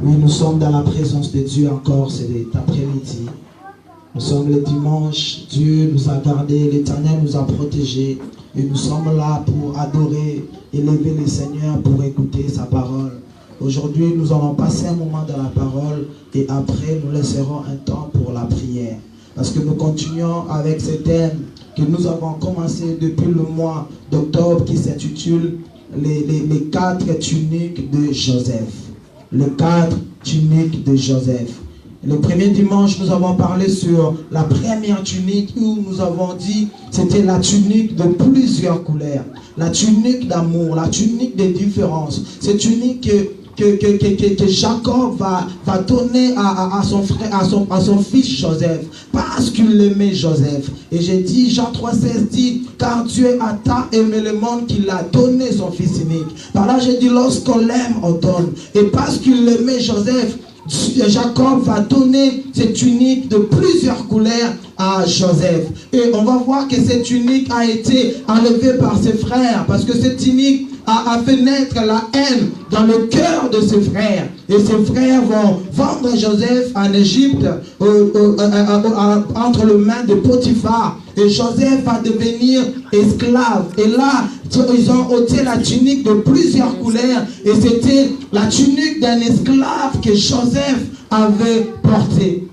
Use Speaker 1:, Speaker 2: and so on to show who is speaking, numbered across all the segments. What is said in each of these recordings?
Speaker 1: Oui, nous sommes dans la présence de Dieu encore cet après-midi. Nous sommes le dimanche, Dieu nous a gardés, l'Éternel nous a protégés. Et nous sommes là pour adorer, élever le Seigneur, pour écouter sa parole. Aujourd'hui, nous allons passer un moment dans la parole et après, nous laisserons un temps pour la prière. Parce que nous continuons avec ce thème que nous avons commencé depuis le mois d'octobre qui s'intitule les 4 tuniques de Joseph. Les 4 tuniques de Joseph. Le premier dimanche, nous avons parlé sur la première tunique où nous avons dit c'était la tunique de plusieurs couleurs. La tunique d'amour, la tunique des différences. Cette tunique que Jacob va donner à son frère, à son fils Joseph, parce qu'il aimait Joseph. Et j'ai dit, Jean 3,16 dit, car Dieu a tant aimé le monde qu'il a donné son fils unique. Par là, j'ai dit, lorsqu'on l'aime, on donne. Et parce qu'il aimait Joseph, Jacob va donner cette tunique de plusieurs couleurs à Joseph. Et on va voir que cette tunique a été enlevée par ses frères, parce que cette tunique a fait naître la haine dans le cœur de ses frères. Et ses frères vont vendre Joseph en Égypte entre les mains de Potiphar. Et Joseph va devenir esclave. Et là, ils ont ôté la tunique de plusieurs couleurs. Et c'était la tunique d'un esclave que Joseph avait portée.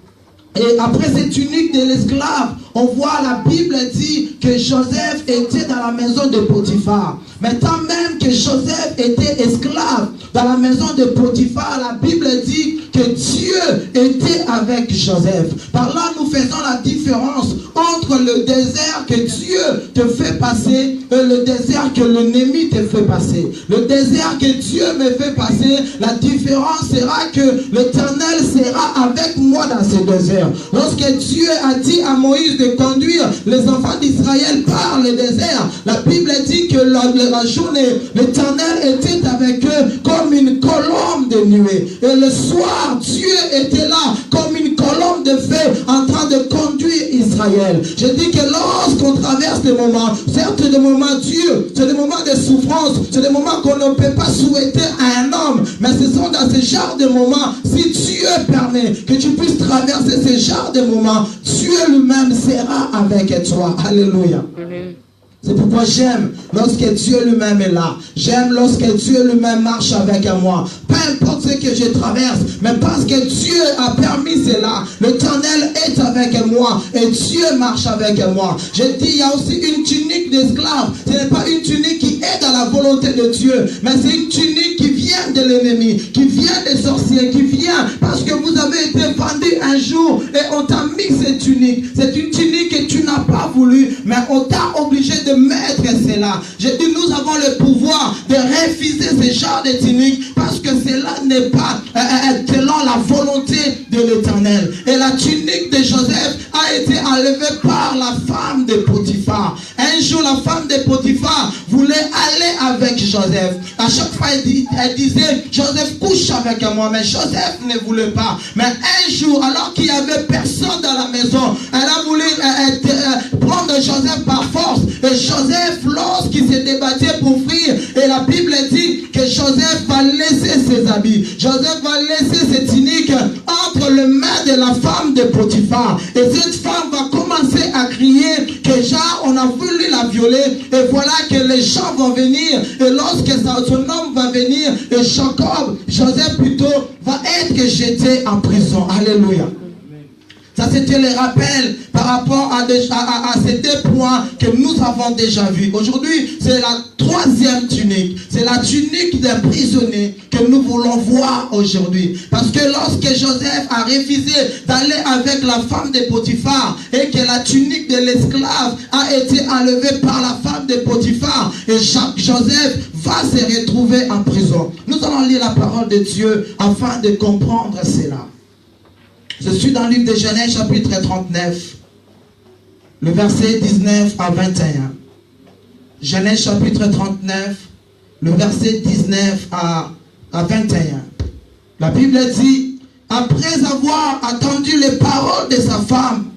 Speaker 1: Et après cette tunique de l'esclave, on voit la Bible dit que Joseph était dans la maison de Potiphar. Mais tant même que Joseph était esclave dans la maison de Potiphar, la Bible dit que Dieu était avec Joseph. Par là, nous faisons la différence entre le désert que Dieu te fait passer et le désert que l'ennemi te fait passer. Le désert que Dieu me fait passer, la différence sera que l'Éternel sera avec moi dans ce désert. Lorsque Dieu a dit à Moïse de conduire les enfants d'Israël par le désert, la Bible dit que la journée, l'Éternel était avec eux comme une colombe de nuée. Et le soir, Dieu était là comme une colombe de feu en train de conduire Israël. Je dis que lorsqu'on traverse des moments, certes des moments durs, c'est des moments de souffrance, c'est des moments qu'on ne peut pas souhaiter à un homme, mais ce sont dans ce genre de moments, si Dieu permet que tu puisses traverser ce genre de moments, Dieu lui-même sera avec toi. Alléluia. C'est pourquoi j'aime lorsque Dieu lui-même est là. J'aime lorsque Dieu lui-même marche avec moi. Peu importe ce que je traverse, mais parce que Dieu a permis cela, l'Éternel est avec moi et Dieu marche avec moi. Je dis, il y a aussi une tunique d'esclave. Ce n'est pas une tunique qui est dans la volonté de Dieu, mais c'est une tunique qui vient de l'ennemi, qui vient des sorciers, qui vient parce que vous avez été vendu un jour et on t'a mis cette tunique. C'est une tunique que tu n'as pas voulu, mais on t'a obligé de mettre cela. J'ai dit, nous avons le pouvoir de refuser ce genre de tunique parce que cela n'est pas selon la volonté de l'Éternel. Et la tunique de Joseph a été enlevée par la femme de Potiphar. Un jour, la femme de Potiphar voulait aller avec Joseph. À chaque fois, elle disait, Joseph couche avec moi, mais Joseph ne voulait pas. Mais un jour, alors qu'il n'y avait personne dans la maison, elle a voulu prendre Joseph par force. Et Joseph, lorsqu'il s'est débattu pour fuir, et la Bible dit que Joseph va laisser ses habits. Joseph va laisser ses tuniques entre les mains de la femme de Potiphar. Et cette femme va commencer à crier que genre on a voulu la violer. Et voilà que les gens vont venir. Et lorsque son homme va venir, et Joseph plutôt, va être jeté en prison. Alléluia. Ça, c'était le rappel par rapport à ces 2 points que nous avons déjà vus. Aujourd'hui, c'est la 3e tunique. C'est la tunique d'un prisonnier que nous voulons voir aujourd'hui. Parce que lorsque Joseph a refusé d'aller avec la femme de Potiphar et que la tunique de l'esclave a été enlevée par la femme de Potiphar, et Joseph va se retrouver en prison. Nous allons lire la parole de Dieu afin de comprendre cela. Je suis dans le livre de Genèse chapitre 39, le verset 19 à 21. Genèse chapitre 39, le verset 19 à 21. La Bible dit, après avoir entendu les paroles de sa femme,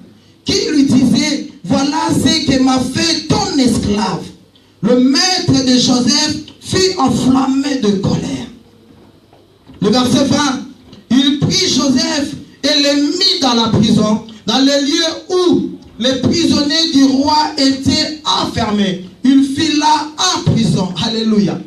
Speaker 1: qui lui disait, voilà ce que m'a fait ton esclave. Le maître de Joseph fut enflammé de colère. Le verset 20. prit Joseph et le mit dans la prison, dans le lieu où les prisonniers du roi étaient enfermés. Il fut là en prison. Alléluia.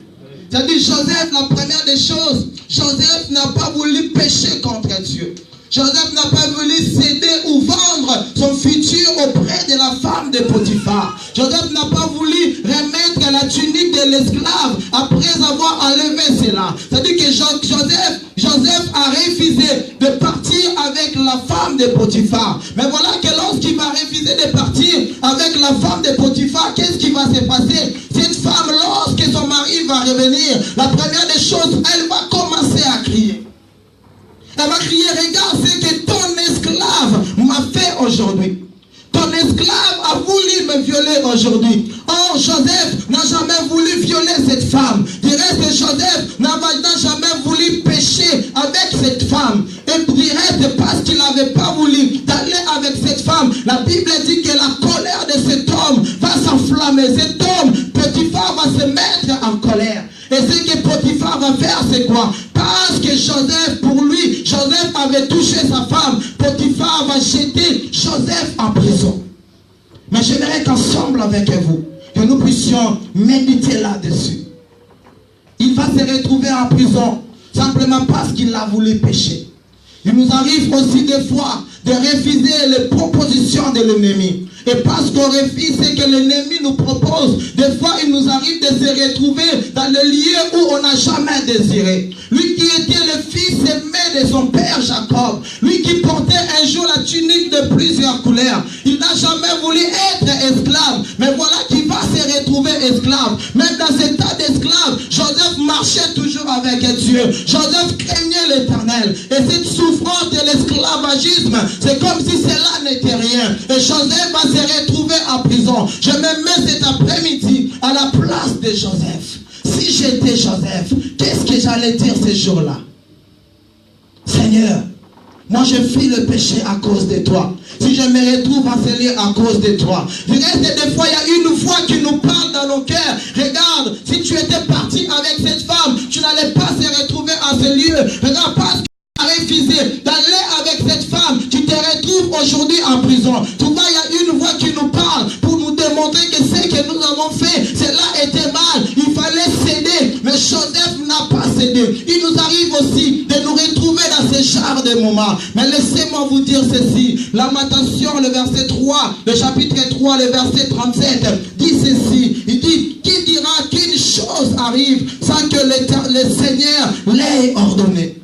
Speaker 1: C'est-à-dire Joseph, la première des choses, Joseph n'a pas voulu pécher contre Dieu. Joseph n'a pas voulu céder ou vendre son futur auprès de la femme de Potiphar. Joseph n'a pas voulu remettre la tunique de l'esclave après avoir enlevé cela. C'est-à-dire que Joseph a refusé de partir avec la femme de Potiphar. Mais voilà que lorsqu'il va refuser de partir avec la femme de Potiphar, qu'est-ce qui va se passer? Cette femme, lorsque son mari va revenir, la première des choses, elle va commencer à crier. Elle va crier, regarde ce que ton esclave m'a fait aujourd'hui. Ton esclave a voulu me violer aujourd'hui. Or, Joseph n'a jamais voulu violer cette femme. Du reste, Joseph n'a jamais voulu pécher avec cette femme. Et du reste, parce qu'il n'avait pas voulu d'aller avec cette femme, la Bible dit que la colère de cet homme va s'enflammer. Cet homme, Potiphar, va se mettre en colère. Et ce que Potiphar va faire, c'est quoi? Parce que Joseph, pour lui, Joseph avait touché sa femme. Potiphar va jeter Joseph en prison. Mais j'aimerais qu'ensemble avec vous, que nous puissions méditer là-dessus. Il va se retrouver en prison, simplement parce qu'il a voulu pécher. Il nous arrive aussi des fois de refuser les propositions de l'ennemi. Et parce qu'on refuse ce que l'ennemi nous propose, des fois il nous arrive de se retrouver dans le lieu où on n'a jamais désiré. Lui qui était le fils aimé de son père Jacob, lui qui portait un jour la tunique de plusieurs couleurs, il n'a jamais voulu être esclave, mais voilà qu'il va se retrouver esclave. Même dans cet état d'esclave, Joseph marchait toujours avec Dieu. Joseph craignait l'Éternel. Et cette souffrance de l'esclavagisme, c'est comme si cela n'était rien. Et Joseph va se retrouver en prison. Je me mets cet après-midi à la place de Joseph. Si j'étais Joseph, qu'est-ce que j'allais dire ce jour-là? Seigneur, moi je fuis le péché à cause de toi. Si je me retrouve enseigné à cause de toi. Du reste, des fois, il y a une voix qui nous parle dans nos cœurs. Regarde, si tu étais parti avec cette femme, tu n'allais pas se retrouver en ce lieu. Regarde, parce que tu as refusé d'aller avec cette femme, tu te retrouves aujourd'hui en prison. Tu vois, il y a une voix qui nous parle pour nous démontrer que ce que nous avons fait, cela était mal. Il fallait céder. Mais Joseph n'a pas cédé. Il nous arrive aussi de nous retrouver dans ce genre de moments. Mais laissez-moi vous dire ceci. Lamentation, le verset 3, le chapitre 3, le verset 37, dit ceci. Il dit, qui dira qu'une chose arrive sans que le Seigneur l'ait ordonné?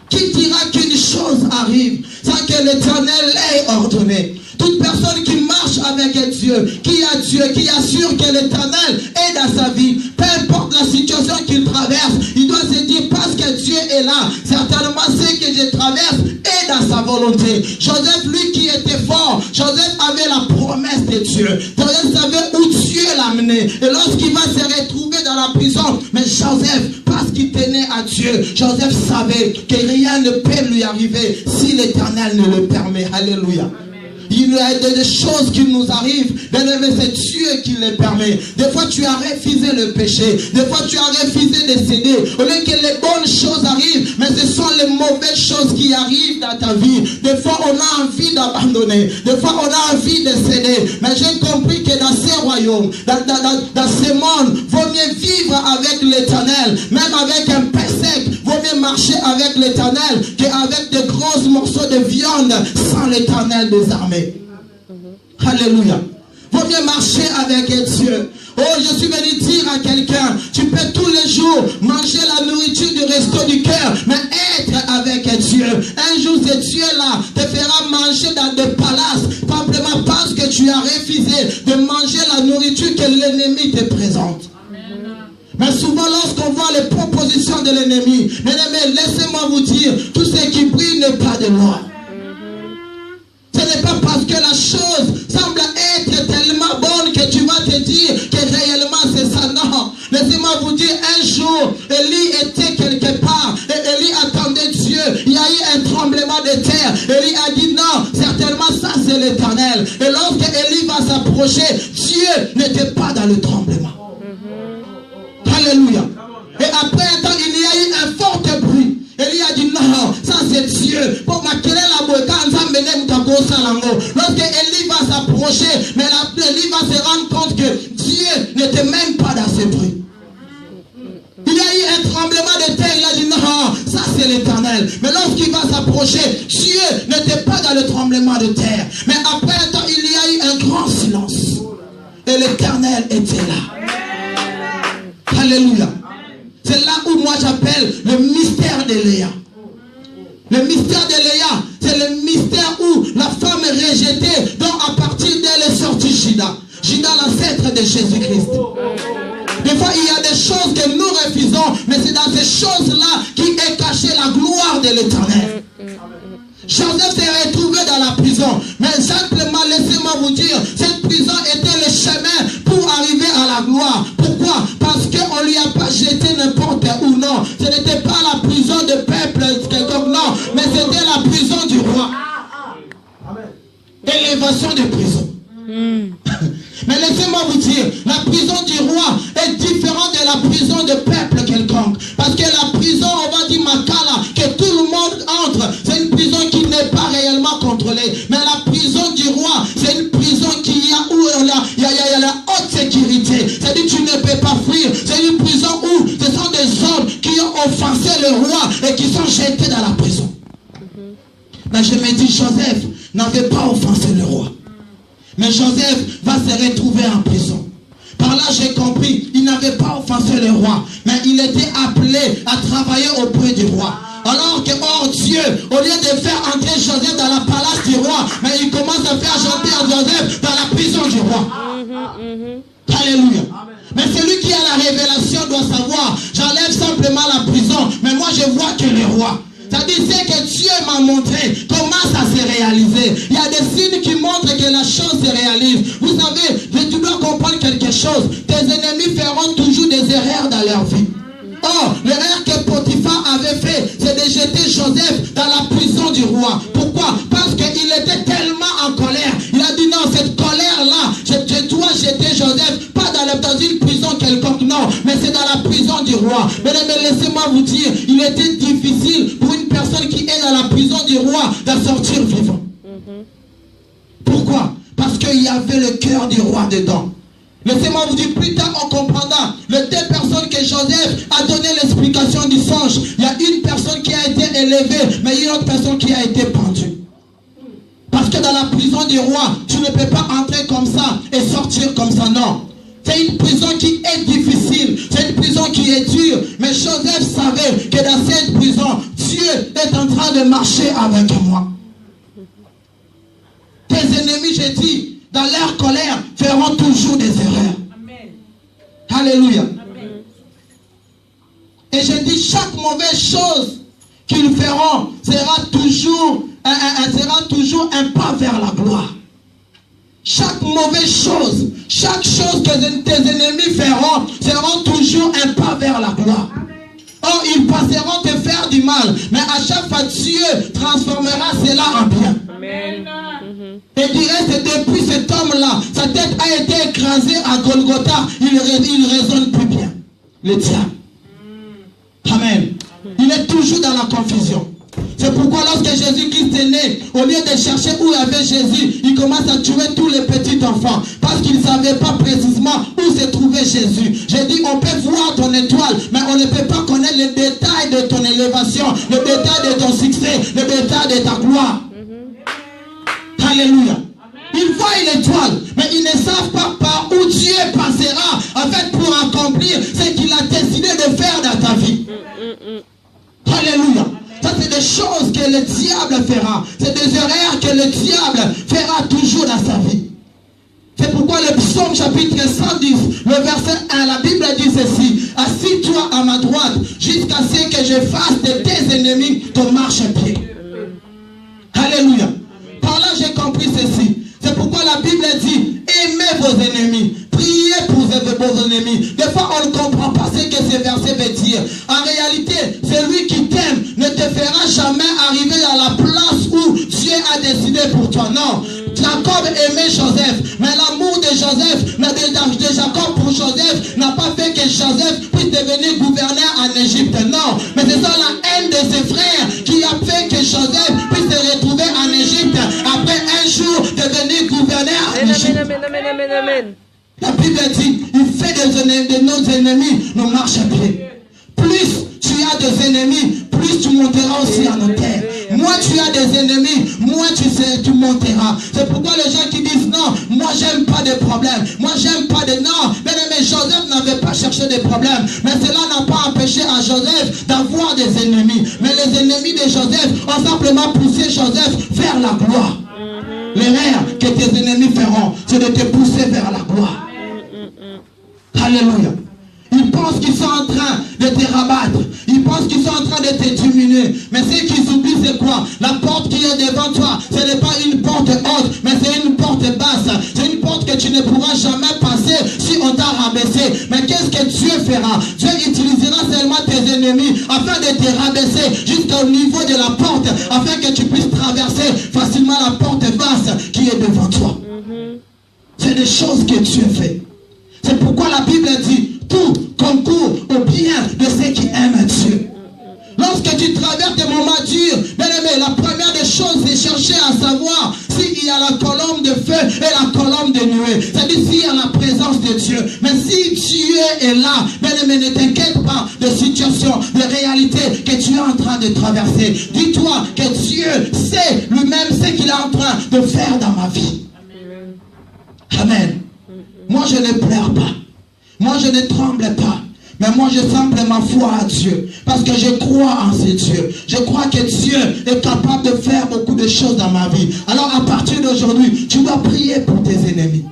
Speaker 1: Qui dira qu'une chose arrive sans que l'Éternel l'ait ordonné? Toute personne qui marche avec Dieu, qui a Dieu, qui assure que l'Éternel est dans sa vie, peu importe la situation qu'il traverse, il doit se dire, parce que Dieu est là, certainement ce que je traverse est dans sa volonté. Joseph, lui qui était fort, Joseph avait la promesse de Dieu. Joseph savait où Dieu l'amenait. Et lorsqu'il va se retrouver dans la prison, mais Joseph, parce qu'il tenait à Dieu, Joseph savait que rien ne peut lui arriver si l'Éternel ne le permet. Alléluia. Il y a des choses qui nous arrivent, mais c'est Dieu qui les permet. Des fois tu as refusé le péché, des fois tu as refusé de céder. Au lieu que les bonnes choses arrivent, mais ce sont les mauvaises choses qui arrivent dans ta vie. Des fois on a envie d'abandonner, des fois on a envie de céder. Mais j'ai compris que dans ces royaumes, dans ce monde, vaut mieux vivre avec l'Éternel, même avec un pain sec. Vaut mieux marcher avec l'Éternel qu'avec de gros morceaux de viande sans l'Éternel des armées. Alléluia. Vaut mieux marcher avec Dieu. Oh, je suis venu dire à quelqu'un, tu peux tous les jours manger la nourriture du resto du cœur, mais être avec Dieu. Un jour, ce Dieu-là te fera manger dans des palaces, simplement parce que tu as refusé de manger la nourriture que l'ennemi te présente. Mais souvent, lorsqu'on voit les propositions de l'ennemi, laissez-moi vous dire, tout ce qui brille n'est pas de l'or. Ce n'est pas parce que la chose semble être tellement bonne que tu vas te dire que réellement c'est ça. Non. Laissez-moi vous dire, un jour, Élie était quelque part et Élie attendait Dieu. Il y a eu un tremblement de terre. Élie a dit non, certainement ça c'est l'Éternel. Et lorsque Élie va s'approcher, Dieu n'était pas dans le tremblement. Alléluia. Et après un temps, il y a eu un fort bruit. Élie a dit non, ça c'est Dieu. Lorsque Élie va s'approcher, mais Élie va se rendre compte que Dieu n'était même pas dans ce bruit. Il y a eu un tremblement de terre, il a dit non, ça c'est l'Éternel. Mais lorsqu'il va s'approcher, Dieu n'était pas dans le tremblement de terre. Mais après un temps, il y a eu un grand silence. Et l'Éternel était là. Alléluia. C'est là où moi j'appelle le mystère de Léa. Le mystère de Léa, c'est le mystère où la femme est rejetée, donc à partir d'elle est sorti Judas. Judas, l'ancêtre de Jésus-Christ. Des fois, il y a des choses que nous refusons, mais c'est dans ces choses-là qui est cachée la gloire de l'Éternel. Joseph s'est retrouvé dans la prison, mais simplement, laissez-moi vous dire, cette prison était le chemin pour arriver à la gloire. Pourquoi? Parce qu'on ne lui a pas jeté n'importe où, non. Ce n'était pas la prison de peuple quelconque, non, mais c'était la prison du roi. Élévation de prison. Mais laissez-moi vous dire, la prison du roi est différente de la prison de peuple quelconque. Parce que la prison, on va dire Makala, que tout le monde entre, c'est une prison qui n'est pas réellement contrôlée. Mais la prison du roi, c'est une prison qui a où il y a la haute sécurité. C'est-à-dire que tu ne peux pas fuir. C'est une prison où ce sont des hommes qui ont offensé le roi et qui sont jetés dans la prison. Mais je me dis, Joseph n'avait pas offensé le roi. Mais Joseph va se retrouver en prison. Par là, j'ai compris, il n'avait pas offensé le roi, mais il était appelé à travailler auprès du roi. Alors que, oh Dieu, au lieu de faire entrer Joseph dans la palace du roi, mais il commence à faire chanter à Joseph dans la prison du roi. Alléluia. Mais celui qui a la révélation doit savoir, j'enlève simplement la prison, mais moi je vois que le roi. C'est-à-dire, c'est que Dieu m'a montré comment ça s'est réalisé. Il y a des signes qui montrent que la chose se réalise. Vous savez, tu dois comprendre quelque chose. Tes ennemis feront toujours des erreurs dans leur vie. Or, l'erreur que Potiphar avait fait, c'est de jeter Joseph dans la prison du roi. Pourquoi? Parce qu'il était tellement en colère. Il a dit non, cette colère-là, je dois jeter Joseph, pas dans une prison quelconque, non, mais c'est dans la prison du roi. Mais laissez-moi vous dire, il était difficile pour une personne qui est dans la prison du roi d'en sortir vivant. Pourquoi? Parce qu'il y avait le cœur du roi dedans. Laissez-moi vous dire, plus tard on comprendra les deux personnes que Joseph a donné l'explication du songe. Il y a une personne qui a été élevée, mais une autre personne qui a été pendue. Parce que dans la prison du roi, tu ne peux pas entrer comme ça et sortir comme ça, non. C'est une prison qui est difficile, c'est une prison qui est dure. Mais Joseph savait que dans cette prison, Dieu est en train de marcher avec moi. Tes ennemis, j'ai dit, dans leur colère, feront toujours des erreurs. Amen. Alléluia. Amen. Et je dis, chaque mauvaise chose qu'ils feront sera toujours un pas vers la gloire. Chaque mauvaise chose, chaque chose que tes ennemis feront, seront toujours un pas vers la gloire. Or, ils passeront te faire du mal, mais à chaque fois, Dieu transformera cela en bien. Amen. Et dirait, c'est depuis cet homme-là, sa tête a été écrasée à Golgotha, il raisonne plus bien. Le diable. Amen. Il est toujours dans la confusion. C'est pourquoi lorsque Jésus-Christ est né, au lieu de chercher où il y avait Jésus, il commence à tuer tous les petits enfants. Parce qu'il ne savait pas précisément où se trouvait Jésus. J'ai dit, on peut voir ton étoile, mais on ne peut pas connaître les détails de ton élévation, le détail de ton succès, le détail de ta gloire. Alléluia. Ils voient l'étoile, mais ils ne savent pas par où Dieu passera, en fait, pour accomplir ce qu'il a décidé de faire dans ta vie. Alléluia. Ça, c'est des choses que le diable fera. C'est des erreurs que le diable fera toujours dans sa vie. C'est pourquoi le psaume chapitre 110, le verset 1, la Bible dit ceci: assis-toi à ma droite jusqu'à ce que je fasse de tes ennemis ton marchepied. Alléluia. Par là, j'ai compris ceci. C'est pourquoi la Bible dit, aimez vos ennemis, priez pour vos ennemis. Des fois, on ne comprend pas ce que ce verset veut dire. En réalité, celui qui t'aime ne te fera jamais arriver à la place où Dieu a décidé pour toi. Non. Jacob aimait Joseph, mais l'amour de Joseph, de Jacob pour Joseph, n'a pas fait que Joseph puisse devenir gouverneur en Égypte. Non. Mais c'est ça la haine de ses frères qui a fait que Bible dit, il fait de nos ennemis nos marches à pied. Plus tu as des ennemis, plus tu monteras aussi en hauteur. Moi, tu as des ennemis, moi, tu monteras. C'est pourquoi les gens qui disent non, moi, j'aime pas des problèmes. Moi, j'aime pas de non. Mais Joseph n'avait pas cherché des problèmes. Mais cela n'a pas empêché à Joseph d'avoir des ennemis. Mais les ennemis de Joseph ont simplement poussé Joseph vers la gloire. L'erreur que tes ennemis feront, c'est de te pousser vers la gloire. Alléluia. Ils pensent qu'ils sont en train de te rabattre. Ils pensent qu'ils sont en train de te diminuer. Mais ce qu'ils oublient, c'est quoi? La porte qui est devant toi, ce n'est pas une porte haute, mais c'est une porte basse. C'est une porte que tu ne pourras jamais passer si on t'a rabaissé. Mais qu'est-ce que Dieu fera? Dieu utilisera seulement tes ennemis afin de te rabaisser jusqu'au niveau de la porte, afin que tu puisses traverser facilement la porte basse qui est devant toi. C'est des choses que Dieu fait. C'est pourquoi la Bible dit tout concourt au bien de ceux qui aiment Dieu. Lorsque tu traverses des moments durs, bien aimé, la première des choses, c'est chercher à savoir s'il y a la colonne de feu et la colonne de nuée. C'est-à-dire s'il y a la présence de Dieu. Mais si Dieu est là, bien aimé, ne t'inquiète pas de situation, de réalité que tu es en train de traverser. Dis-toi que Dieu sait lui-même ce qu'il est en train de faire dans ma vie. Amen. Moi, je ne pleure pas. Moi, je ne tremble pas. Mais moi, je semble ma foi à Dieu. Parce que je crois en ce Dieu. Je crois que Dieu est capable de faire beaucoup de choses dans ma vie. Alors, à partir d'aujourd'hui, tu dois prier pour tes ennemis.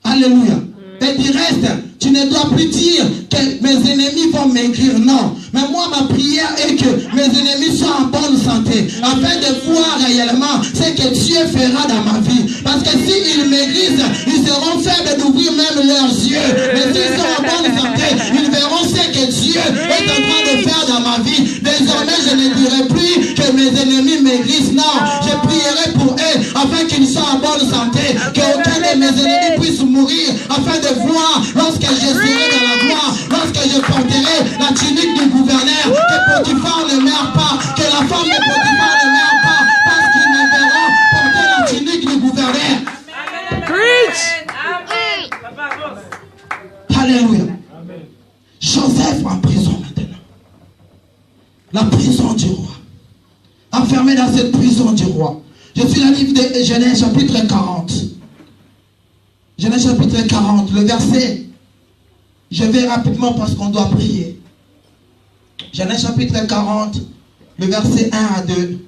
Speaker 1: Alléluia. Et du reste, tu ne dois plus dire que mes ennemis vont maigrir. Non. Mais moi, ma prière est que mes ennemis soient en bonne santé. Afin de voir réellement ce que Dieu fera dans ma vie. Parce que s'ils maigrissent, ils seront faibles d'ouvrir même leurs yeux. Mais s'ils sont en bonne santé, ils verront ce que Dieu est en train de faire dans ma vie. Désormais, je ne dirai plus que mes ennemis maigrissent. Non. Je prierai pour eux afin qu'ils soient en bonne santé. Qu'aucun de mes ennemis puisse mourir. Afin de voir lorsque je serai dans la gloire, lorsque je porterai la tunique du gouverneur, que Potiphar ne meurt pas, que la femme de Potiphar ne meurt pas, parce qu'ils me verront porter la tunique du gouverneur. Preach! Alléluia. Joseph en prison maintenant. La prison du roi. Enfermé dans cette prison du roi. Je suis dans le livre de Genèse chapitre 40. Genèse chapitre 40, le verset, je vais rapidement parce qu'on doit prier. Genèse chapitre 40, le verset 1 à 2.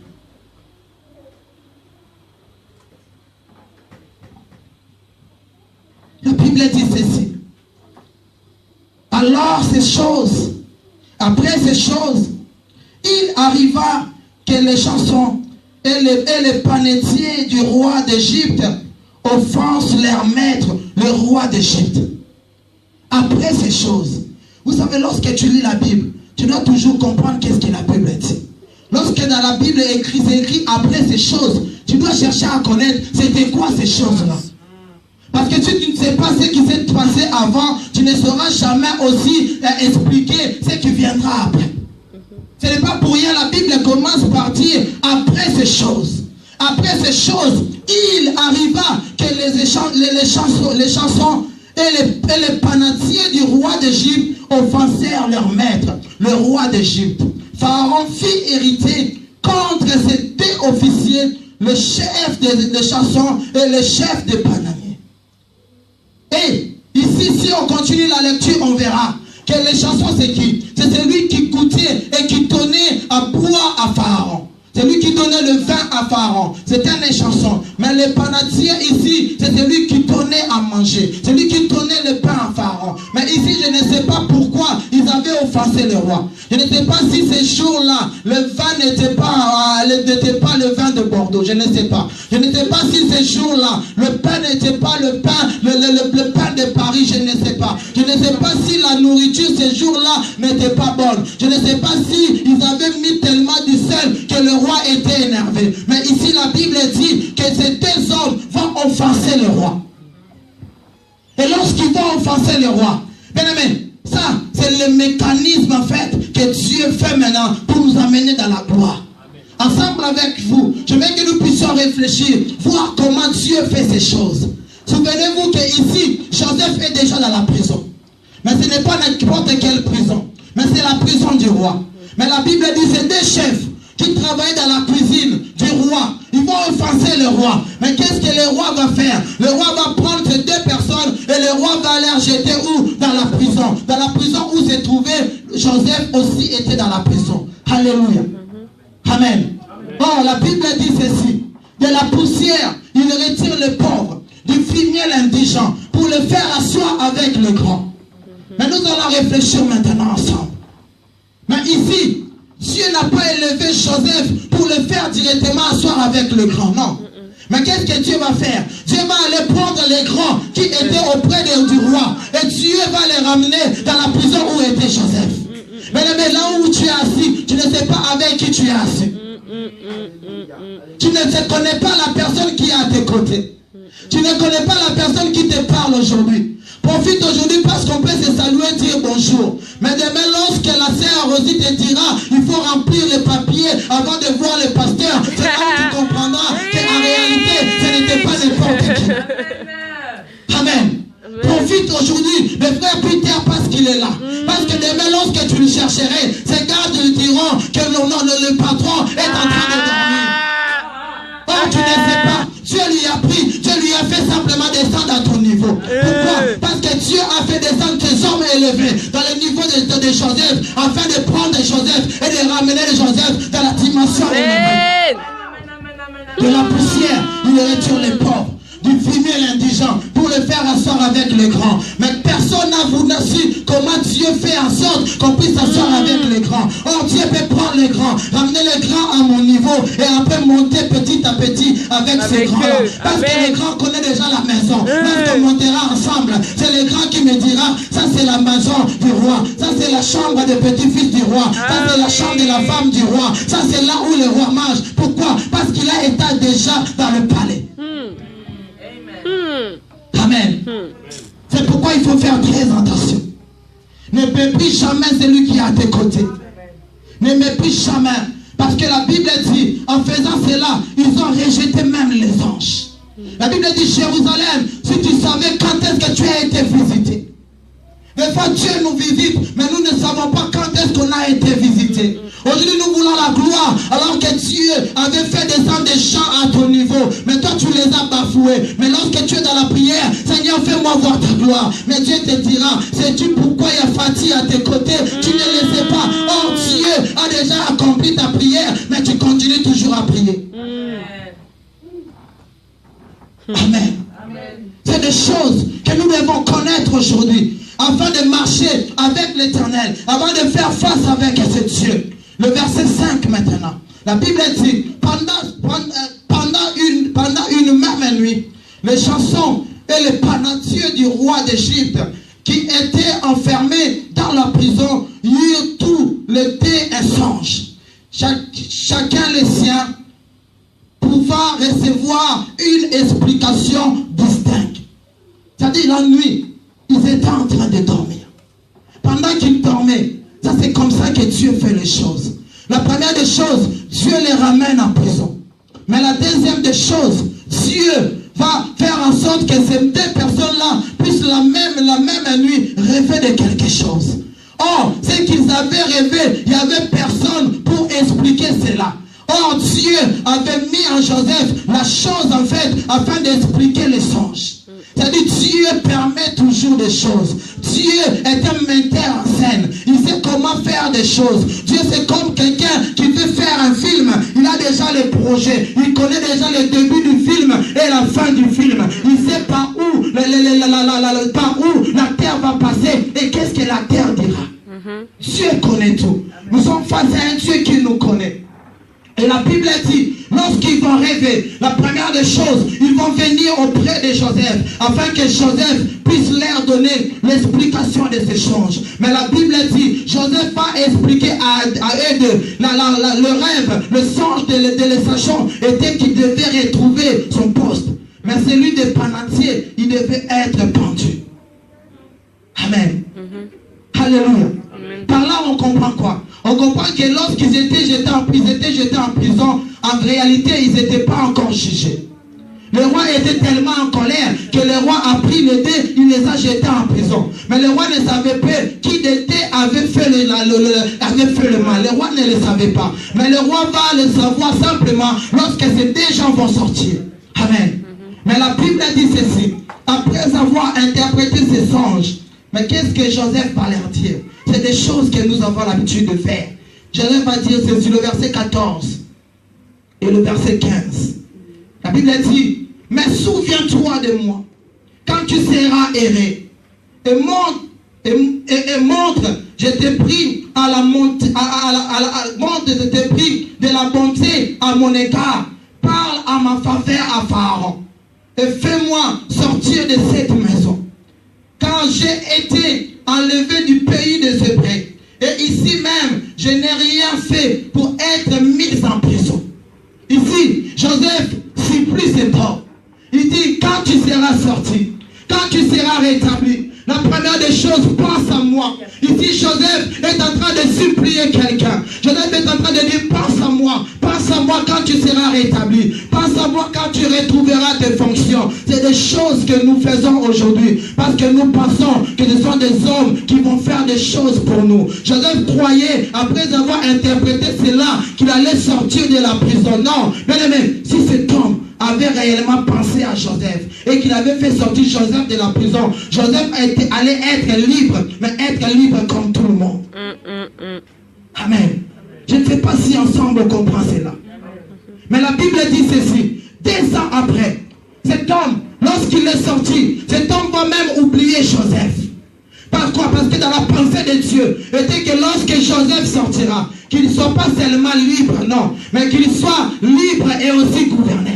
Speaker 1: La Bible dit ceci. Alors après ces choses, il arriva que les chansons et les panetiers du roi d'Égypte offensent leur maître, le roi d'Égypte. Après ces choses, vous savez, lorsque tu lis la Bible, tu dois toujours comprendre qu'est-ce que la Bible dit. Lorsque dans la Bible c'est écrit après ces choses, tu dois chercher à connaître c'était quoi ces choses-là. Parce que si tu ne sais pas ce qui s'est passé avant, tu ne sauras jamais aussi expliquer ce qui viendra après. Ce n'est pas pour rien, la Bible commence par dire après ces choses. Après ces choses, il arriva que les chansons et les panetiers du roi d'Égypte offensèrent leur maître, le roi d'Égypte. Pharaon fit hériter contre ces deux officiers, le chef des chansons et le chef des panamiers. Et ici, si on continue la lecture, on verra que les chansons, c'est qui? C'est celui qui goûtait et qui donnait à boire à Pharaon. C'est lui qui donnait le vin à Pharaon. C'était une chanson. Mais les panatiers ici, c'est celui qui donnait à manger. C'est lui qui donnait le pain à Pharaon. Mais ici, je ne sais pas pourquoi ils avaient offensé le roi. Je ne sais pas si ces jours-là, le vin n'était pas le vin de Bordeaux. Je ne sais pas. Je ne sais pas si ces jours-là, le pain n'était pas le pain de Paris. Je ne sais pas. Je ne sais pas si la nourriture ces jours-là n'était pas bonne. Je ne sais pas si ils avaient mis tellement du sel que le roi était énervé. Mais ici, la Bible dit que ces deux hommes vont offenser le roi. Et lorsqu'ils vont offenser le roi, bien aimé, ça, c'est le mécanisme en fait que Dieu fait maintenant pour nous amener dans la gloire. Ensemble avec vous, je veux que nous puissions réfléchir, voir comment Dieu fait ces choses. Souvenez-vous qu'ici, Joseph est déjà dans la prison. Mais ce n'est pas n'importe quelle prison. Mais c'est la prison du roi. Mais la Bible dit que c'est des chefs qui travaillent dans la cuisine du roi. Ils vont offenser le roi. Mais qu'est-ce que le roi va faire? Le roi va prendre ces deux personnes et le roi va les jeter où? Dans la prison. Dans la prison où s'est trouvé Joseph aussi était dans la prison. Alléluia. Amen. Oh, la Bible dit ceci. De la poussière, il retire le pauvre. Du fumier l'indigent. Pour le faire asseoir avec le grand. Mais nous allons réfléchir maintenant ensemble. Mais ici, Dieu n'a pas élevé Joseph pour le faire directement asseoir avec le grand. Non. Mais qu'est-ce que Dieu va faire? Dieu va aller prendre les grands qui étaient auprès du roi. Et Dieu va les ramener dans la prison où était Joseph. Mais là où tu es assis, tu ne sais pas avec qui tu es assis. Tu ne connais pas la personne qui est à tes côtés. Tu ne connais pas la personne qui te parle aujourd'hui. Profite aujourd'hui parce qu'on peut se saluer et dire bonjour. Mais demain, lorsque la sœur Rosie te dira, il faut remplir les papiers avant de voir le pasteur, c'est là où tu comprendras qu'en réalité, ce n'était pas n'importe qui. Amen. Profite aujourd'hui, le frère Peter, parce qu'il est là. Parce que demain, lorsque tu le chercherais, ces gardes lui diront que le patron est en train de dormir. Oh, tu ne sais pas. Dieu lui a pris, Dieu lui a fait simplement descendre à ton niveau. Pourquoi? Parce que Dieu a fait descendre tes hommes élevés dans le niveau de Joseph, afin de prendre Joseph et de ramener Joseph dans la dimension élevée. De la poussière, il retire les pauvres. Du fumier l'indigent pour le faire asseoir avec les grands. Mais personne n'a voulu su comment Dieu fait en sorte qu'on puisse asseoir avec les grands. Or Dieu peut prendre les grands, ramener les grands à mon niveau et après monter petit à petit avec ces grands-là. Parce que les grands connaissent déjà la maison. Lorsqu'on montera ensemble, c'est les grands qui me dira, ça c'est la maison du roi, ça c'est la chambre des petits-fils du roi, ça c'est la chambre de la femme du roi, ça c'est là où le roi mange. Pourquoi? Parce qu'il a été déjà dans le palais. Amen. C'est pourquoi il faut faire très attention. Ne méprise jamais celui qui est à tes côtés. Ne méprise jamais. Parce que la Bible dit, en faisant cela, ils ont rejeté même les anges. La Bible dit, Jérusalem, si tu savais quand est-ce que tu as été visité. Des fois, Dieu nous visite, mais nous ne savons pas quand est-ce qu'on a été visité. Aujourd'hui, nous voulons la gloire, alors que Dieu avait fait descendre des gens à ton niveau. Mais toi, tu les as bafoués. Mais lorsque tu es dans la prière, Seigneur, fais-moi voir ta gloire. Mais Dieu te dira, sais-tu pourquoi il y a Fatih à tes côtés? Tu ne le sais pas. Or, Dieu a déjà accompli ta prière, mais tu continues toujours à prier. Amen. C'est des choses que nous devons connaître aujourd'hui, afin de marcher avec l'Éternel, avant de faire face avec ce Dieu. Le verset 5 maintenant. La Bible dit, pendant une même nuit, les chansons et les panadieux du roi d'Égypte, qui étaient enfermés dans la prison, eurent tout le thé et songe. Chacun le sien, pouvant recevoir une explication distincte. C'est-à-dire la nuit, ils étaient en train de dormir. Pendant qu'ils dormaient, ça c'est comme ça que Dieu fait les choses. La première des choses, Dieu les ramène en prison. Mais la deuxième des choses, Dieu va faire en sorte que ces deux personnes-là puissent la même nuit rêver de quelque chose. Or, ce qu'ils avaient rêvé, il n'y avait personne pour expliquer cela. Or, Dieu avait mis en Joseph la chose en fait, afin d'expliquer les songes. C'est-à-dire Dieu permet toujours des choses. Dieu est un metteur en scène. Il sait comment faire des choses. Dieu c'est comme quelqu'un qui veut faire un film. Il a déjà les projets. Il connaît déjà le début du film et la fin du film. Il sait par où la terre va passer et qu'est-ce que la terre dira. Dieu connaît tout. Nous sommes face à un Dieu qui nous connaît. Et la Bible dit, lorsqu'ils vont rêver, la première des choses, ils vont venir auprès de Joseph, afin que Joseph puisse leur donner l'explication de ces choses. Mais la Bible dit, Joseph va expliquer à eux deux, le rêve, le songe de les sachants était qu'il devait retrouver son poste. Mais celui des panatiers, il devait être pendu. Amen. Alléluia. Par là, on comprend quoi? On comprend que lorsqu'ils étaient jetés en prison, en réalité, ils n'étaient pas encore jugés. Le roi était tellement en colère que le roi a pris les dés, il les a jetés en prison. Mais le roi ne savait pas qui des dés avait fait le mal. Le roi ne le savait pas. Mais le roi va le savoir simplement lorsque ces deux gens vont sortir. Amen. Mais la Bible dit ceci. Après avoir interprété ces songes, mais qu'est-ce que Joseph va leur dire? C'est des choses que nous avons l'habitude de faire. Joseph va dire ceci, le verset 14 et le verset 15. La Bible dit, mais souviens-toi de moi, quand tu seras erré, et montre, je t'ai pris à la montre, je t'ai pris de la bonté à mon égard, parle à ma faveur à Pharaon, et fais-moi sortir de cette maison, car j'ai été enlevé du pays des Hébreux, et ici même, je n'ai rien fait pour être mis en prison. Ici, Joseph supplie cet homme. Il dit, quand tu seras sorti, quand tu seras rétabli, la première des choses, pense à moi. Ici, Joseph est en train de supplier quelqu'un. Joseph est en train de dire, pense à moi quand tu seras rétabli. Pense à moi quand tu retrouveras tes fonctions. C'est des choses que nous faisons aujourd'hui. Parce que nous pensons que ce sont des hommes qui vont faire des choses pour nous. Joseph croyait, après avoir interprété cela, qu'il allait sortir de la prison. Non, bien aimé, si cet homme avait réellement pensé à Joseph et qu'il avait fait sortir Joseph de la prison, Joseph allait être libre, mais être libre comme tout le monde. Amen. Je ne sais pas si ensemble on comprend cela. Mais la Bible dit ceci. 2 ans après, cet homme, lorsqu'il est sorti, cet homme va même oublier Joseph. Pourquoi? Parce que dans la pensée de Dieu, était que lorsque Joseph sortira, qu'il ne soit pas seulement libre, non, mais qu'il soit libre et aussi gouverneur.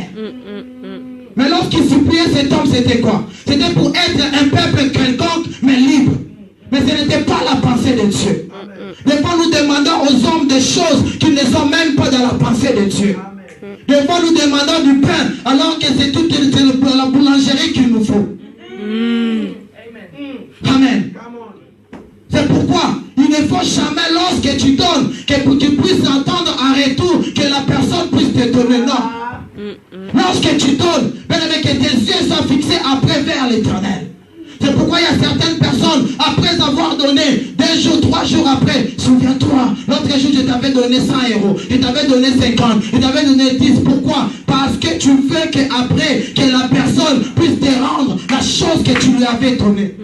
Speaker 1: Mais lorsqu'il suppliait cet homme, c'était quoi? C'était pour être un peuple quelconque, mais libre. Mais ce n'était pas la pensée de Dieu. Des fois, nous demandons aux hommes des choses qui ne sont même pas dans la pensée de Dieu. Des fois, nous demandons du pain, alors que c'est toute la boulangerie qu'il nous faut. Amen. C'est pourquoi il ne faut jamais, lorsque tu donnes, que tu puisses entendre en retour que la personne puisse te donner. Non. Lorsque tu donnes, que tes yeux soient fixés après vers l'Éternel. C'est pourquoi il y a certaines personnes, après avoir donné 2 jours, 3 jours après, souviens-toi, l'autre jour je t'avais donné 100 €, je t'avais donné 50, je t'avais donné 10. Pourquoi? Parce que tu veux qu'après, que la personne puisse te rendre la chose que tu lui avais donnée.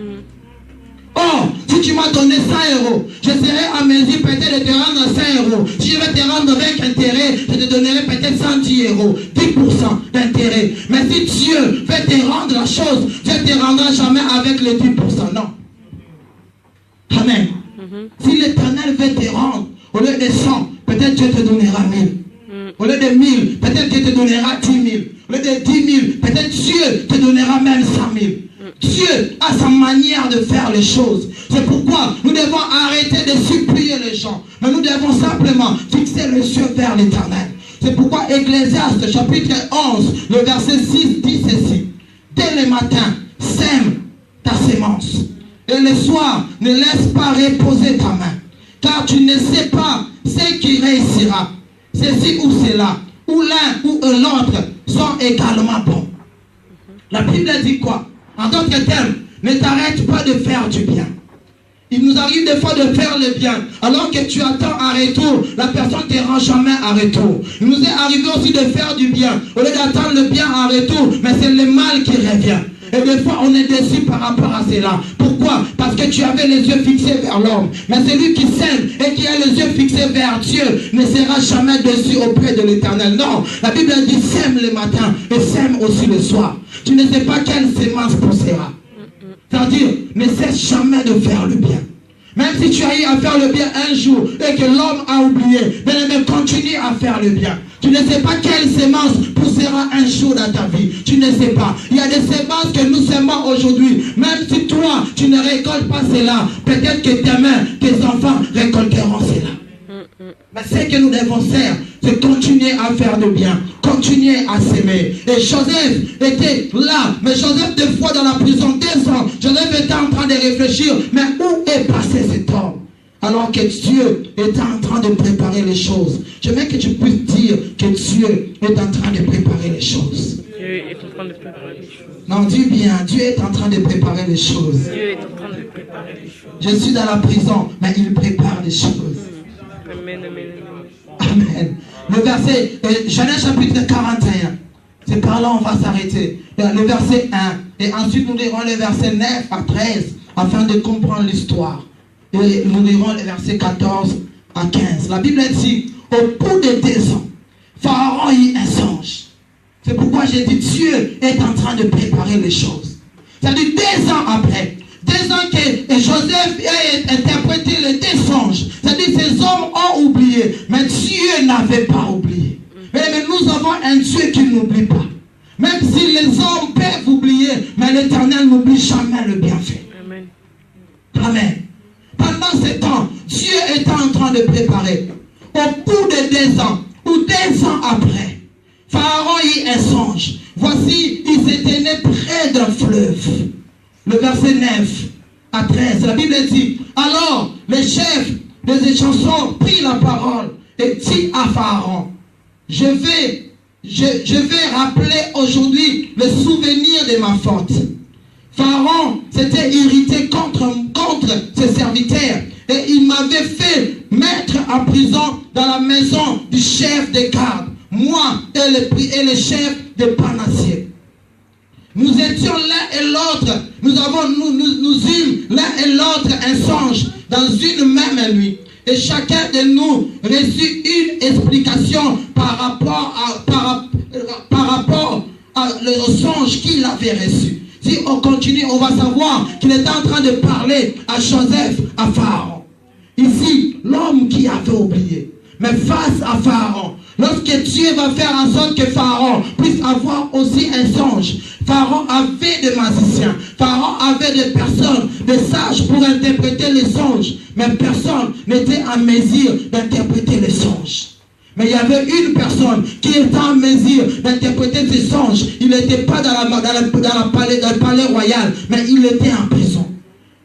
Speaker 1: Oh, si tu m'as donné 100 €, je serai à mesure peut-être de te rendre 100 €. Si je vais te rendre avec intérêt, je te donnerai peut-être 110 €, 10% d'intérêt. Mais si Dieu veut te rendre la chose, Dieu ne te rendra jamais avec les 10%, non. Amen. Si l'Éternel veut te rendre, au lieu de 100, peut-être Dieu te donnera 1000. Au lieu de 1000, peut-être Dieu te donnera 10 000. Au lieu de 10 000, peut-être Dieu te donnera même 100 000. Dieu a sa manière de faire les choses. C'est pourquoi nous devons arrêter de supplier les gens. Mais nous devons simplement fixer les yeux vers l'Éternel. C'est pourquoi Ecclésiaste chapitre 11, le verset 6 dit ceci. Dès le matin, sème ta sémence. Et le soir, ne laisse pas reposer ta main. Car tu ne sais pas ce qui réussira. Ceci ou cela, ou l'un ou l'autre sont également bons. La Bible dit quoi? En d'autres termes, ne t'arrête pas de faire du bien. Il nous arrive des fois de faire le bien. Alors que tu attends un retour, la personne ne te rend jamais un retour. Il nous est arrivé aussi de faire du bien. Au lieu d'attendre le bien en retour, mais c'est le mal qui revient. Et des fois, on est déçu par rapport à cela. Pourquoi? Parce que tu avais les yeux fixés vers l'homme. Mais celui qui sème et qui a les yeux fixés vers Dieu ne sera jamais déçu auprès de l'Éternel. Non, la Bible dit sème le matin et sème aussi le soir. Tu ne sais pas quelle sémence poussera. C'est-à-dire, ne cesse jamais de faire le bien. Même si tu as eu à faire le bien un jour et que l'homme a oublié, mais continue à faire le bien. Tu ne sais pas quelle sémence poussera un jour dans ta vie. Tu ne sais pas. Il y a des sémences que nous sémons aujourd'hui. Même si toi, tu ne récoltes pas cela, peut-être que demain, tes enfants récolteront cela. Mais ce que nous devons faire, c'est continuer à faire le bien, continuer à s'aimer. Et Joseph était là, mais Joseph des fois dans la prison, 2 ans, Joseph était en train de réfléchir, mais où est passé cet homme? Alors que Dieu était en train de préparer les choses. J'aimerais que tu puisses dire que Dieu est en train de préparer les choses.
Speaker 2: Dieu est en train de préparer les choses.
Speaker 1: Non, dis bien, Dieu est en train de préparer les choses.
Speaker 2: Dieu est en train de préparer les choses.
Speaker 1: Je suis dans la prison, mais il prépare les choses.
Speaker 2: Amen, amen, amen.
Speaker 1: Amen. Le verset, Genèse chapitre 41. C'est par là on va s'arrêter. Le verset 1. Et ensuite nous lirons le verset 9 à 13 afin de comprendre l'histoire. Et nous lirons le verset 14 à 15. La Bible dit, au bout de 2 ans, Pharaon eut un songe. C'est pourquoi j'ai dit, Dieu est en train de préparer les choses. C'est-à-dire 2 ans après, 2 ans que Joseph a interprété les 2 songes. C'est-à-dire ces hommes ont oublié, mais Dieu n'avait pas oublié. Mais nous avons un Dieu qui n'oublie pas. Même si les hommes peuvent oublier, mais l'Éternel n'oublie jamais le bienfait. Amen. Amen. Pendant ce temps, Dieu était en train de préparer. Au bout de 2 ans, ou 2 ans après, Pharaon eut un songe. Voici, il s'était né près d'un fleuve. Le verset 9 à 13, la Bible dit, alors le chef des échansons prit la parole et dit à Pharaon, je vais rappeler aujourd'hui le souvenir de ma faute. Pharaon s'était irrité contre ses serviteurs et il m'avait fait mettre en prison dans la maison du chef des gardes, moi et le chef de Panassier. Nous étions l'un et l'autre, nous eûmes l'un et l'autre un songe dans une même nuit. Et chacun de nous reçut une explication par rapport au songe qu'il avait reçu. Si on continue, on va savoir qu'il était en train de parler à Joseph, à Pharaon. Ici, l'homme qui avait oublié. Mais face à Pharaon, lorsque Dieu va faire en sorte que Pharaon puisse avoir aussi un songe, Pharaon avait des magiciens, Pharaon avait des personnes, des sages pour interpréter les songes, mais personne n'était en mesure d'interpréter les songes. Mais il y avait une personne qui était en mesure d'interpréter ces songes. Il n'était pas dans le palais royal, mais il était en prison.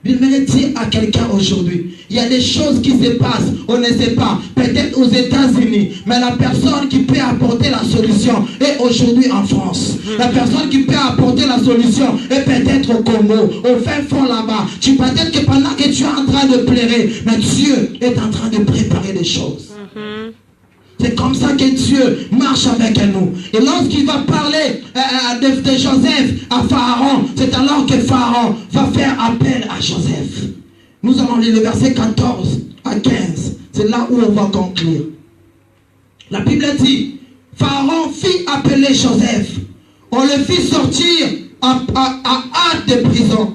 Speaker 1: Je voudrais dire à quelqu'un aujourd'hui, il y a des choses qui se passent, on ne sait pas, peut-être aux États-Unis, mais la personne qui peut apporter la solution est aujourd'hui en France. La personne qui peut apporter la solution est peut-être au Congo, au fin fond là-bas. Peut-être que pendant que tu es en train de pleurer, mais Dieu est en train de préparer des choses. C'est comme ça que Dieu marche avec nous. Et lorsqu'il va parler de Joseph à Pharaon, c'est alors que Pharaon va faire appel à Joseph. Nous allons lire le verset 14 à 15. C'est là où on va conclure. La Bible dit, Pharaon fit appeler Joseph. On le fit sortir à hâte de prison.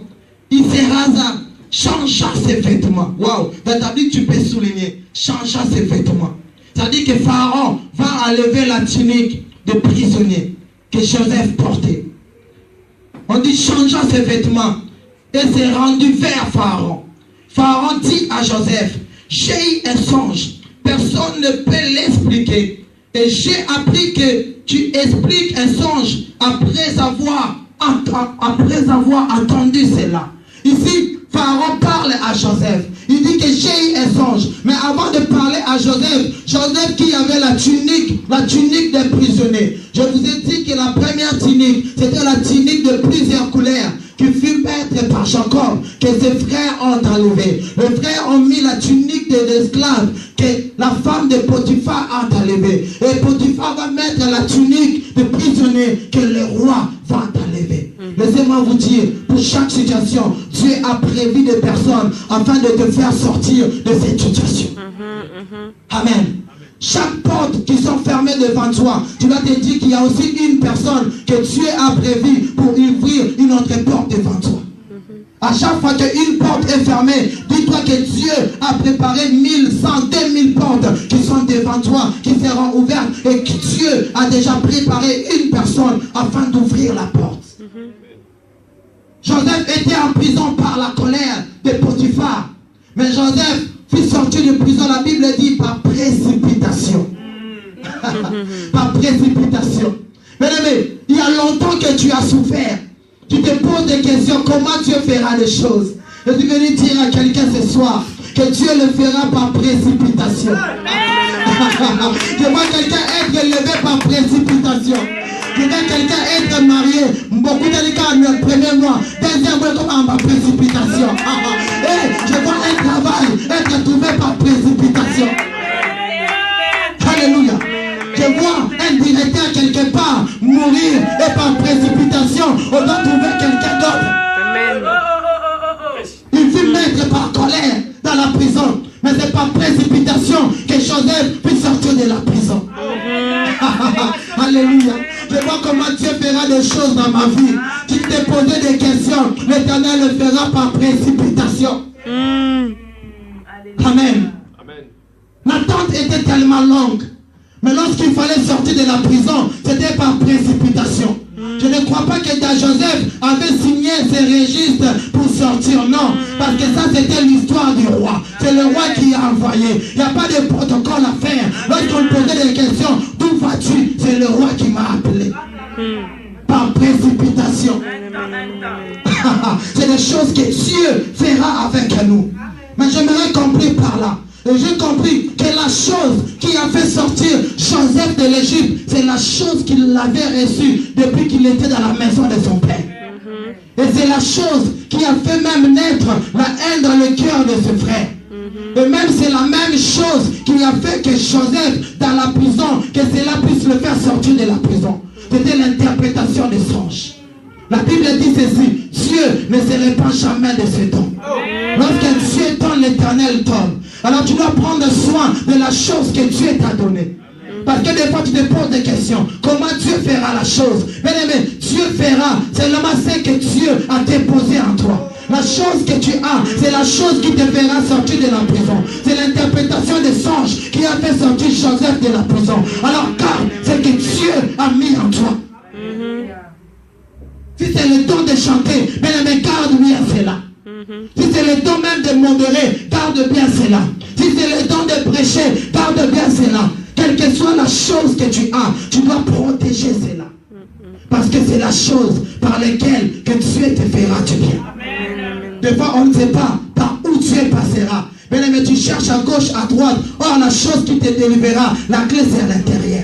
Speaker 1: Il se rasa, changea ses vêtements. Waouh, dans ta Bible tu peux souligner, changea ses vêtements. C'est-à-dire que Pharaon va enlever la tunique de prisonnier que Joseph portait. On dit changea ses vêtements et s'est rendu vers Pharaon. Pharaon dit à Joseph, j'ai eu un songe, personne ne peut l'expliquer. Et j'ai appris que tu expliques un songe après avoir entendu cela. Ici, Pharaon parle à Joseph. Il dit que j'ai eu un songe. Mais avant de parler à Joseph, Joseph qui avait la tunique des prisonniers. Je vous ai dit que la première tunique, c'était la tunique de plusieurs couleurs qui fut faite par Jacob, que ses frères ont enlevé. Les frères ont mis la tunique des esclaves que la femme de Potiphar a enlevée. Et Potiphar va mettre la tunique de prisonnier que le roi va enlever. Laissez-moi vous dire, pour chaque situation, Dieu a prévu des personnes afin de te faire sortir de cette situation. Amen. Chaque porte qui sont fermées devant toi, tu vas te dire qu'il y a aussi une personne que Dieu a prévu pour ouvrir une autre porte devant toi. À chaque fois qu'une porte est fermée, dis-toi que Dieu a préparé 1000, 100, 2000 portes qui sont devant toi, qui seront ouvertes, et que Dieu a déjà préparé une personne afin d'ouvrir la porte. Joseph était en prison par la colère de Potiphar. Mais Joseph fut sorti de prison, la Bible dit, par précipitation. Par précipitation. Bien-aimé, il y a longtemps que tu as souffert. Tu te poses des questions, comment Dieu fera les choses. Je suis venu dire à quelqu'un ce soir que Dieu le fera par précipitation. Je vois quelqu'un être élevé par précipitation. Je vois quelqu'un être marié. Beaucoup de cas, le premier mois, deuxième mois, comme en précipitation. Je vois un travail être trouvé par précipitation. Alléluia. Je vois un directeur quelque part mourir et par précipitation, on doit trouver quelqu'un d'autre. Il fut mettre par colère dans la prison. Mais c'est par précipitation que Joseph puisse sortir de la prison. Alléluia. Je vois comment Dieu fera des choses dans ma vie. Tu t'es posé des questions, l'Éternel le fera par précipitation. Amen. L'attente était tellement longue. Mais lorsqu'il fallait sortir de la prison, c'était par précipitation. Je ne crois pas que Joseph avait signé ses registres pour sortir, non. Parce que ça, c'était l'histoire du roi. C'est le roi qui a envoyé. Il n'y a pas de protocole à faire. Lorsqu'on posait des questions, d'où vas-tu? C'est le roi qui m'a appelé. Par précipitation. C'est des choses que Dieu fera avec nous. Mais j'aimerais comprendre par là. Et j'ai compris que la chose qui a fait sortir Joseph de l'Égypte, c'est la chose qu'il avait reçue depuis qu'il était dans la maison de son père. Et c'est la chose qui a fait même naître la haine dans le cœur de ce frère. Et même c'est la même chose qui a fait que Joseph dans la prison, que cela puisse le faire sortir de la prison. C'était l'interprétation des songes. La Bible dit ceci: Dieu ne se répand jamais de ses dons. Lorsque Dieu donne, l'Éternel donne. Alors tu dois prendre soin de la chose que Dieu t'a donnée. Parce que des fois tu te poses des questions. Comment Dieu fera la chose? Bien aimé, Dieu fera seulement ce que Dieu a déposé en toi. La chose que tu as, c'est la chose qui te fera sortir de la prison. C'est l'interprétation des songes qui a fait sortir Joseph de la prison. Alors garde ce que Dieu a mis en toi. Si c'est le don de chanter, bien aimé, garde bien cela. Si c'est le don même de modérer, garde bien cela. Si c'est le don de prêcher, garde bien cela. Quelle que soit la chose que tu as, tu dois protéger cela. Parce que c'est la chose par laquelle que Dieu te fera du bien. Des fois, on ne sait pas par où Dieu passera. Mais tu cherches à gauche, à droite. Or, la chose qui te délivrera, la clé c'est à l'intérieur.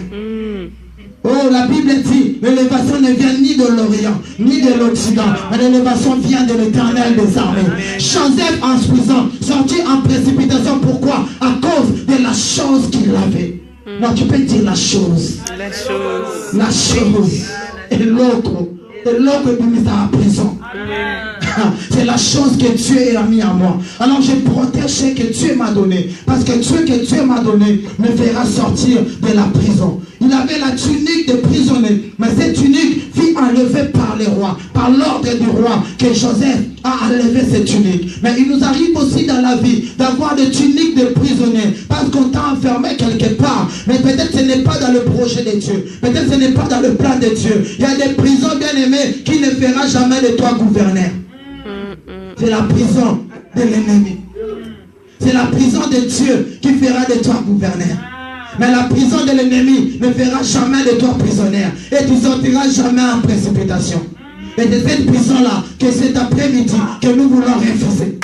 Speaker 1: Oh, la Bible dit, l'élévation ne vient ni de l'Orient, ni de l'Occident, mais l'élévation vient de l'Éternel des armées. Joseph en prison, sorti en précipitation, pourquoi? À cause de la chose qu'il avait. Non, tu peux dire la chose.
Speaker 2: La chose.
Speaker 1: La chose. Et l'autre est mis à la prison. C'est la chose que Dieu a mis en moi. Alors je protège ce que Dieu m'a donné. Parce que ce que Dieu m'a donné me fera sortir de la prison. Il avait la tunique de prisonnier. Mais cette tunique fut enlevée par les rois. Par l'ordre du roi que Joseph a enlevé cette tunique. Mais il nous arrive aussi dans la vie d'avoir des tuniques de prisonnier. Parce qu'on t'a enfermé quelque part. Mais peut-être ce n'est pas dans le projet de Dieu. Peut-être ce n'est pas dans le plan de Dieu. Il y a des prisons bien aimées qui ne fera jamais de toi gouverneur. C'est la prison de l'ennemi. C'est la prison de Dieu qui fera de toi gouverneur. Mais la prison de l'ennemi ne fera jamais de toi prisonnier. Et tu ne sortiras jamais en précipitation. Et de cette prison-là, que cet après-midi, que nous voulons refuser.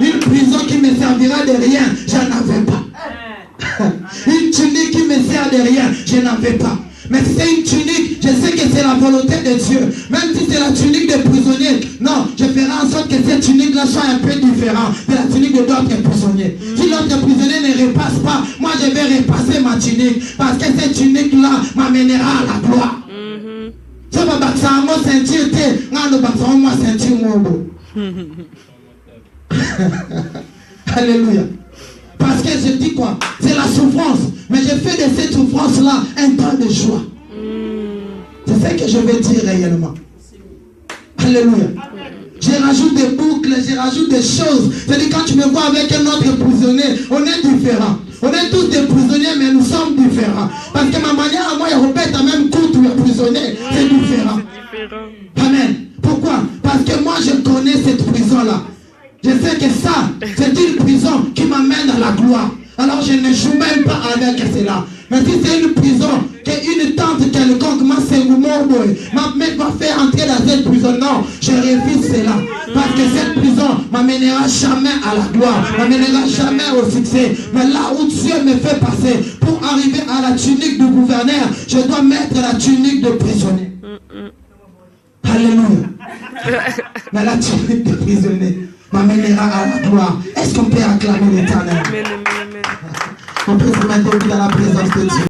Speaker 1: Une prison qui me servira de rien, j'en avais pas. Une tunique qui me sert de rien, je n'en avais pas. Mais c'est une tunique, je sais que c'est la volonté de Dieu. Même si c'est la tunique de prisonnier, non, je ferai en sorte que cette tunique-là soit un peu différente de la tunique de d'autres prisonniers. Si l'autre prisonnier ne repasse pas, moi je vais repasser ma tunique. Parce que cette tunique-là m'amènera à la gloire. Ça va battre moi sentir, moi sentir moi. Alléluia. Parce que je dis quoi? C'est la souffrance. Mais je fais de cette souffrance-là un temps de joie. C'est ce que je vais dire réellement. Alléluia. Je rajoute des boucles, je rajoute des choses. C'est-à-dire quand tu me vois avec un autre prisonnier, on est différents. On est tous des prisonniers, mais nous sommes différents. Parce que ma manière à moi, je répète la même coup tous les prisonniers, c'est différent. Amen. Pourquoi? Parce que moi, je connais cette prison-là. Je sais que ça, c'est une prison qui m'amène à la gloire. Alors je ne joue même pas avec cela. Mais si c'est une prison, qu'une tante quelconque m'a fait entrer dans cette prison, non, je refuse cela. Parce que cette prison m'amènera jamais à la gloire, m'amènera jamais au succès. Mais là où Dieu me fait passer pour arriver à la tunique de gouverneur, je dois mettre la tunique de prisonnier. Alléluia. Mais la tunique de prisonnier m'amènera à la gloire. Est-ce qu'on peut acclamer l'Éternel?
Speaker 2: Amen, amen, amen.
Speaker 1: On peut se mettre dans la présence de Dieu.